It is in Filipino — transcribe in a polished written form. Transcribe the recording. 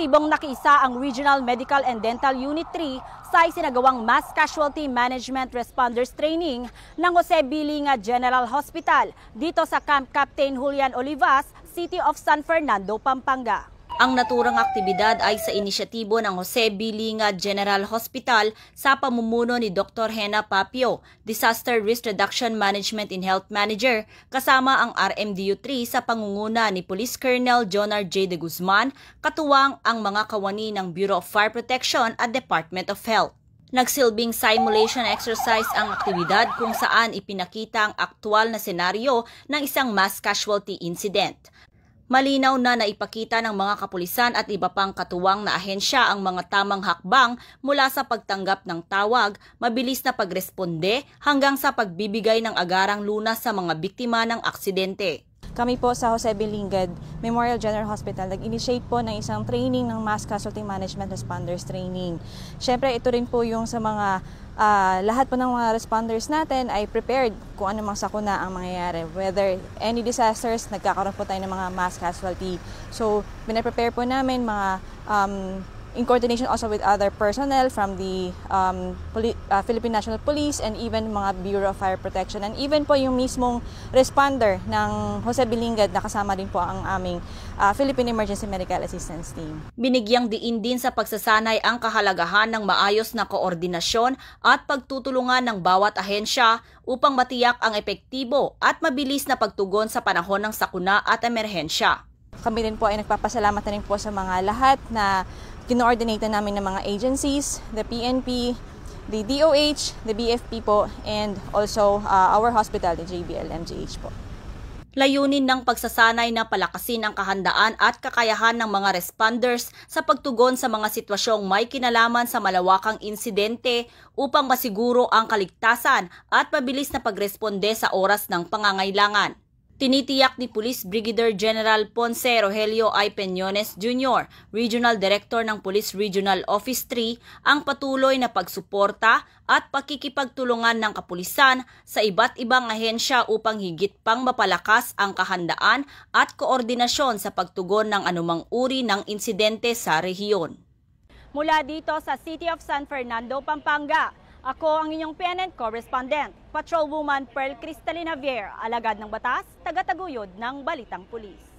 epektibong nakiisa ang Regional Medical and Dental Unit 3 sa isinagawang Mass Casualty Management Responders Training ng Jose Bilinga General Hospital dito sa Camp Captain Julian Olivas, City of San Fernando, Pampanga. Ang naturang aktibidad ay sa inisyatibo ng Jose Bilinga General Hospital sa pamumuno ni Dr. Hena Papio, Disaster Risk Reduction Management and Health Manager, kasama ang RMDU-3 sa pangunguna ni Police Colonel Jonar J. de Guzman, katuwang ang mga kawani ng Bureau of Fire Protection at Department of Health. Nagsilbing simulation exercise ang aktibidad kung saan ipinakita ang aktwal na senaryo ng isang mass casualty incident. Malinaw na naipakita ng mga kapulisan at iba pang katuwang na ahensya ang mga tamang hakbang mula sa pagtanggap ng tawag, mabilis na pagresponde hanggang sa pagbibigay ng agarang lunas sa mga biktima ng aksidente. Kami po sa Jose Bilinga Memorial General Hospital nag-initiate po ng isang training ng Mass Casualty Management Responders Training. Siyempre ito rin po yung sa mga lahat po ng mga responders natin ay prepared kung ano mang sakuna ang mangyayari. Whether any disasters, nagkakaroon po tayo ng mga mass casualty. So, pinaprepare po namin mga in coordination also with other personnel from the Philippine National Police and even mga Bureau of Fire Protection and even po yung mismong responder ng Jose Bilinga na kasama din po ang aming Philippine Emergency Medical Assistance Team. Binigyang diin din sa pagsasanay ang kahalagahan ng maayos na koordinasyon at pagtutulungan ng bawat ahensya upang matiyak ang epektibo at mabilis na pagtugon sa panahon ng sakuna at emerhensya. Kami din po ay nagpapasalamat na rin po sa mga lahat na kino-ordinate namin ng mga agencies, the PNP, the DOH, the BFP po, and also our hospital, the JBL MGH po. Layunin ng pagsasanay na palakasin ang kahandaan at kakayahan ng mga responders sa pagtugon sa mga sitwasyong may kinalaman sa malawakang insidente upang masiguro ang kaligtasan at mabilis na pagresponde sa oras ng pangangailangan. Tinitiyak ni Police Brigadier General Ponce Rogelio I. Peñones Jr., Regional Director ng Police Regional Office 3, ang patuloy na pagsuporta at pakikipagtulungan ng kapulisan sa iba't ibang ahensya upang higit pang mapalakas ang kahandaan at koordinasyon sa pagtugon ng anumang uri ng insidente sa rehiyon. Mula dito sa City of San Fernando, Pampanga, ako ang inyong PNN correspondent, Patrolwoman Pearl Cristalina Javier, alagad ng batas, taga-taguyod ng Balitang Pulis.